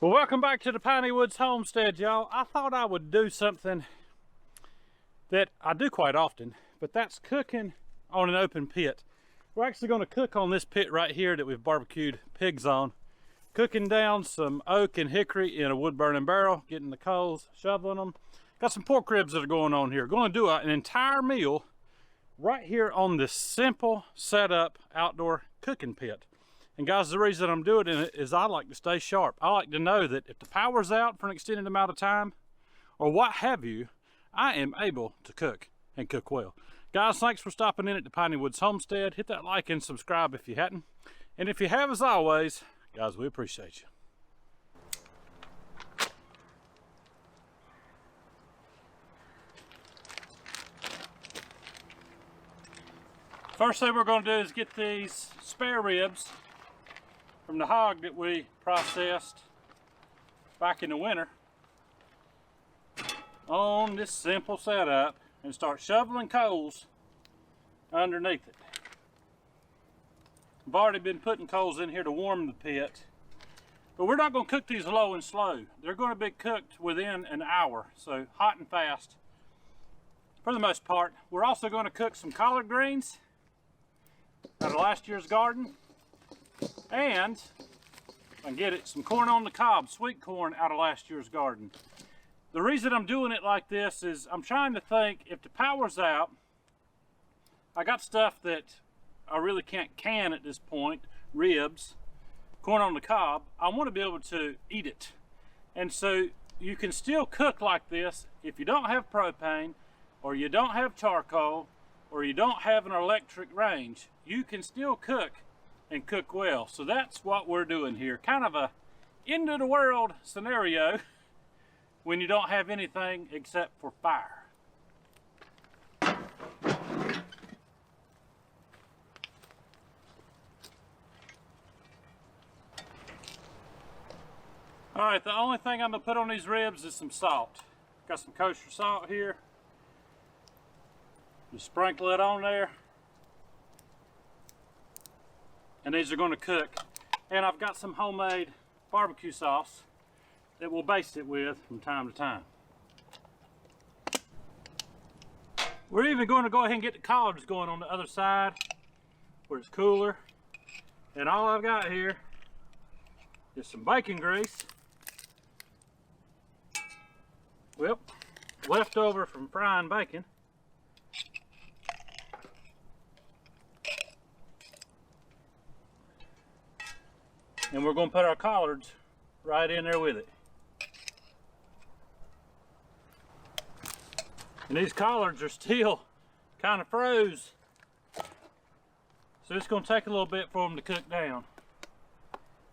Well, welcome back to the Piney Woods Homestead, y'all. I thought I would do something that I do quite often, but that's cooking on an open pit. We're actually going to cook on this pit right here that we've barbecued pigs on. Cooking down some oak and hickory in a wood burning barrel, getting the coals, shoveling them. Got some pork ribs that are going on here. Going to do an entire meal right here on this simple setup outdoor cooking pit. And guys, the reason I'm doing it is I like to stay sharp. I like to know that if the power's out for an extended amount of time, or what have you, I am able to cook and cook well. Guys, thanks for stopping in at the Piney Woods Homestead. Hit that like and subscribe if you hadn't. And if you have, as always, guys, we appreciate you. First thing we're going to do is get these spare ribs from the hog that we processed back in the winter on this simple setup and start shoveling coals underneath it. I've already been putting coals in here to warm the pit, but we're not going to cook these low and slow. They're going to be cooked within an hour, so hot and fast for the most part. We're also going to cook some collard greens out of last year's garden, and if I can get it, some corn on the cob, sweet corn out of last year's garden. The reason I'm doing it like this is I'm trying to think, if the power's out, I got stuff that I really can't can at this point, ribs, corn on the cob. I want to be able to eat it. And so you can still cook like this if you don't have propane, or you don't have charcoal, or you don't have an electric range. You can still cook and cook well. So that's what we're doing here. Kind of a end of the world scenario when you don't have anything except for fire. Alright, the only thing I'm going to put on these ribs is some salt. Got some kosher salt here. Just sprinkle it on there. And these are going to cook. And I've got some homemade barbecue sauce that we'll baste it with from time to time. We're even going to go ahead and get the collards going on the other side where it's cooler. And all I've got here is some bacon grease. Well, leftover from frying bacon. And we're going to put our collards right in there with it. And these collards are still kind of froze. So it's going to take a little bit for them to cook down.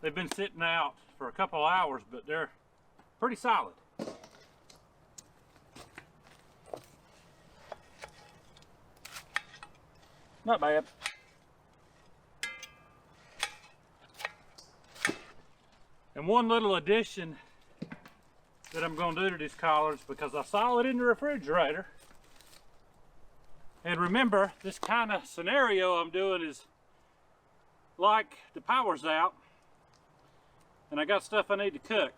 They've been sitting out for a couple of hours, but they're pretty solid. Not bad. And one little addition that I'm going to do to these collards, because I saw it in the refrigerator. And remember, this kind of scenario I'm doing is like the power's out and I got stuff I need to cook.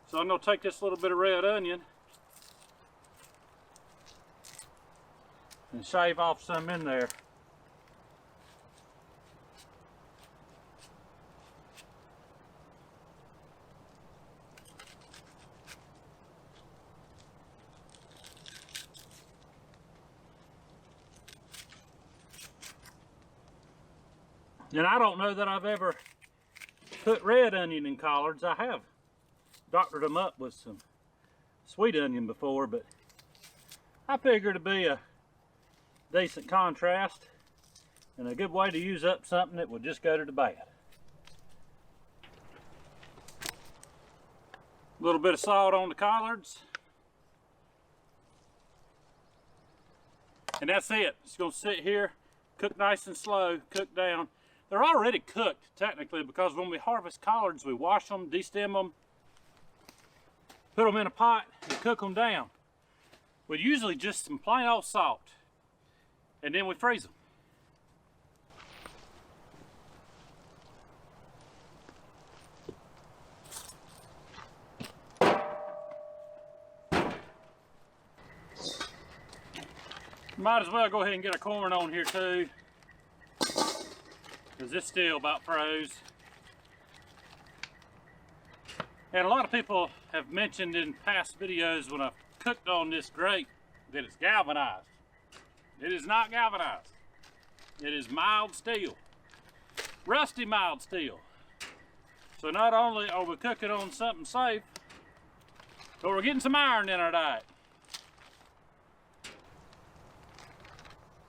So I'm going to take this little bit of red onion and shave off some in there. And I don't know that I've ever put red onion in collards. I have doctored them up with some sweet onion before, but I figured it'd be a decent contrast and a good way to use up something that would just go to the bad. A little bit of salt on the collards. And that's it. It's going to sit here, cook nice and slow, cook down. They're already cooked, technically, because when we harvest collards, we wash them, destem them, put them in a pot, and cook them down with usually just some plain old salt. And then we freeze them. Might as well go ahead and get our corn on here too, because it's still about froze. And a lot of people have mentioned in past videos when I've cooked on this grate that it's galvanized. It is not galvanized. It is mild steel. Rusty mild steel. So not only are we cooking on something safe, but we're getting some iron in our diet.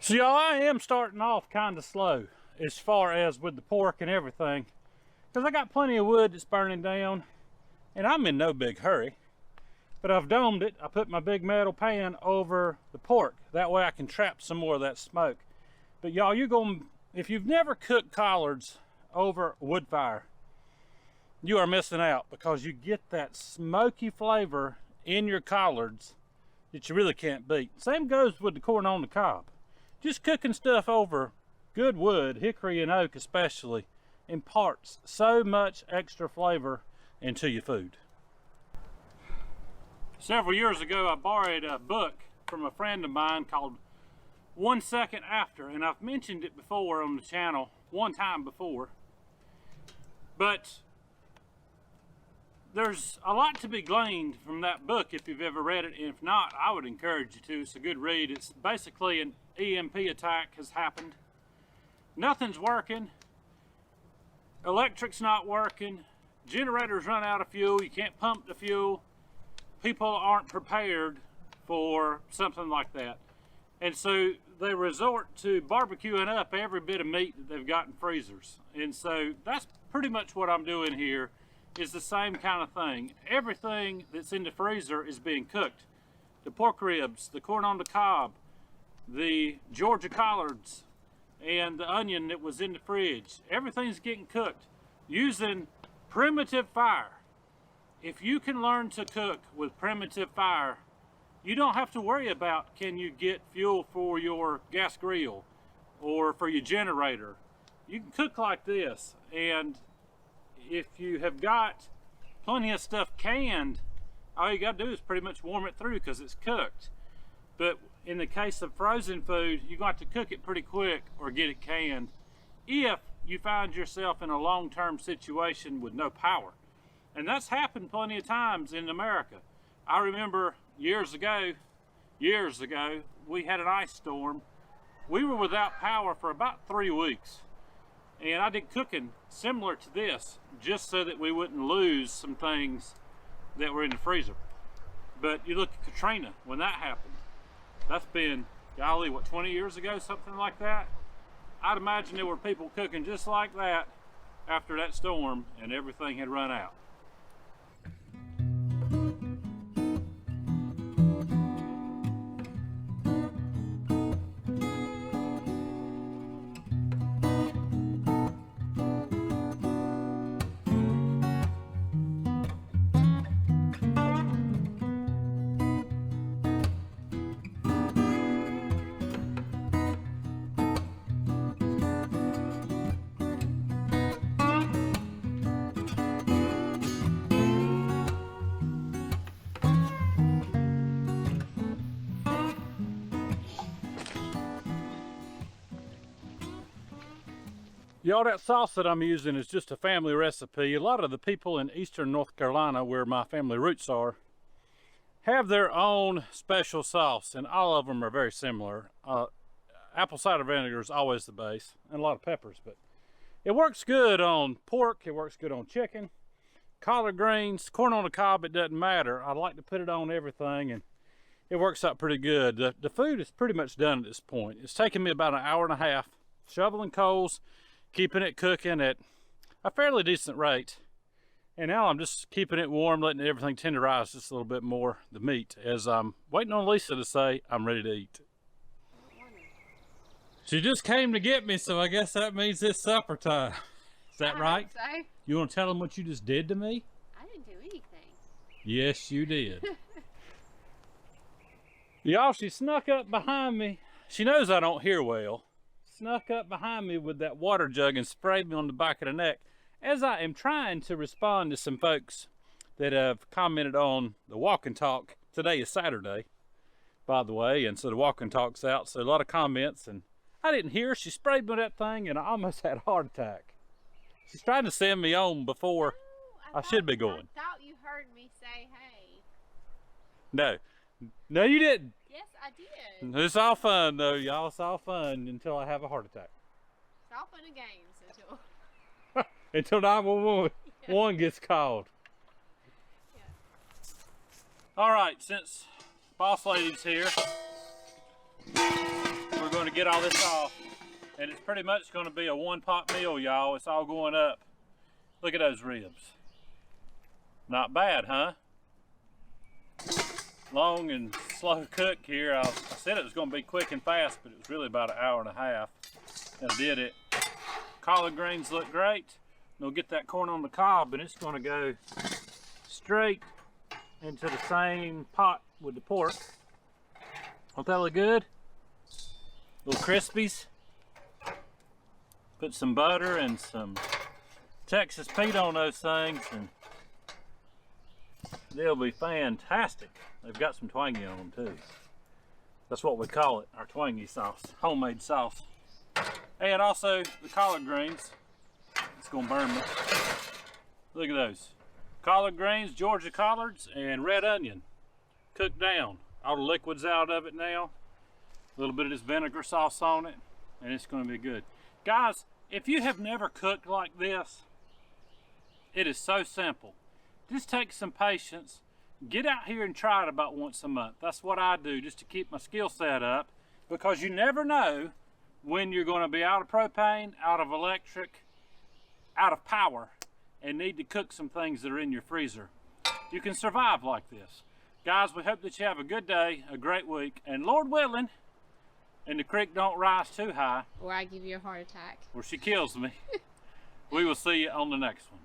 So y'all, I am starting off kind of slow as far as with the pork and everything, because I got plenty of wood that's burning down. And I'm in no big hurry, but I've domed it. I put my big metal pan over the pork. That way I can trap some more of that smoke. But y'all, if you've never cooked collards over a wood fire, you are missing out, because you get that smoky flavor in your collards that you really can't beat. Same goes with the corn on the cob. Just cooking stuff over good wood, hickory and oak especially, imparts so much extra flavor into your food. Several years ago, I borrowed a book from a friend of mine called 1 Second After, and I've mentioned it before on the channel one time before. But there's a lot to be gleaned from that book if you've ever read it, and if not, I would encourage you to. It's a good read. It's basically an EMP attack has happened. Nothing's working. Electric's not working. Generators run out of fuel. You can't pump the fuel. People aren't prepared for something like that. And so they resort to barbecuing up every bit of meat that they've got in freezers. And so that's pretty much what I'm doing here, is the same kind of thing. Everything that's in the freezer is being cooked. The pork ribs, the corn on the cob, the Georgia collards, and the onion that was in the fridge. Everything's getting cooked using primitive fire. If you can learn to cook with primitive fire, you don't have to worry about can you get fuel for your gas grill or for your generator. You can cook like this, and if you have got plenty of stuff canned, all you got to do is pretty much warm it through because it's cooked. But in the case of frozen food, you're going to have to cook it pretty quick or get it canned if you find yourself in a long-term situation with no power. And that's happened plenty of times in America. I remember years ago, we had an ice storm. We were without power for about 3 weeks. And I did cooking similar to this, just so that we wouldn't lose some things that were in the freezer. But you look at Katrina, when that happened, that's been, golly, what, 20 years ago, something like that? I'd imagine there were people cooking just like that after that storm and everything had run out. Y'all, that sauce that I'm using is just a family recipe. A lot of the people in eastern North Carolina, where my family roots are, have their own special sauce, and all of them are very similar. Apple cider vinegar is always the base, and a lot of peppers, but it works good on pork, it works good on chicken, collard greens, corn on the cob, it doesn't matter. I like to put it on everything, and it works out pretty good. The food is pretty much done at this point. It's taken me about an hour and a half, shoveling coals, keeping it cooking at a fairly decent rate. And now I'm just keeping it warm, letting everything tenderize just a little bit more, the meat, as I'm waiting on Lisa to say I'm ready to eat. She just came to get me, so I guess that means it's supper time. Is that right? I hope so. You want to tell them what you just did to me? I didn't do anything. Yes, you did. Y'all, she snuck up behind me. She knows I don't hear well. Snuck up behind me with that water jug and sprayed me on the back of the neck as I am trying to respond to some folks that have commented on the walk and talk. Today is Saturday, by the way, and so the walk and talk's out, so a lot of comments, and I didn't hear her. She sprayed me with that thing and I almost had a heart attack. She's trying to send me on before I should be going. I thought you heard me say hey. No, you didn't. Yes, I did. It's all fun though, y'all. It's all fun until I have a heart attack. It's all fun and games until until 911 gets called. Yeah. All right, since Boss Lady's here, we're going to get all this off, and it's pretty much going to be a one-pot meal, y'all. It's all going up. Look at those ribs. Not bad, huh? Long and slow cook here. I said it was going to be quick and fast, but it was really about an hour and a half that I did it. Collard greens look great. We'll get that corn on the cob, and it's going to go straight into the same pot with the pork. Don't that look good? Little crispies. Put some butter and some Texas Pete on those things, and they'll be fantastic. They've got some twangy on them too. That's what we call it, our twangy sauce, homemade sauce. And also the collard greens. It's gonna burn me. Look at those. Collard greens, Georgia collards, and red onion. Cooked down. All the liquid's out of it now. A little bit of this vinegar sauce on it, and it's gonna be good. Guys, if you have never cooked like this, it is so simple. Just take some patience. Get out here and try it about once a month. That's what I do, just to keep my skill set up, because you never know when you're going to be out of propane, out of electric, out of power, and need to cook some things that are in your freezer. You can survive like this. Guys, we hope that you have a good day, a great week, and Lord willing, and the creek don't rise too high, or I give you a heart attack, or she kills me. We will see you on the next one.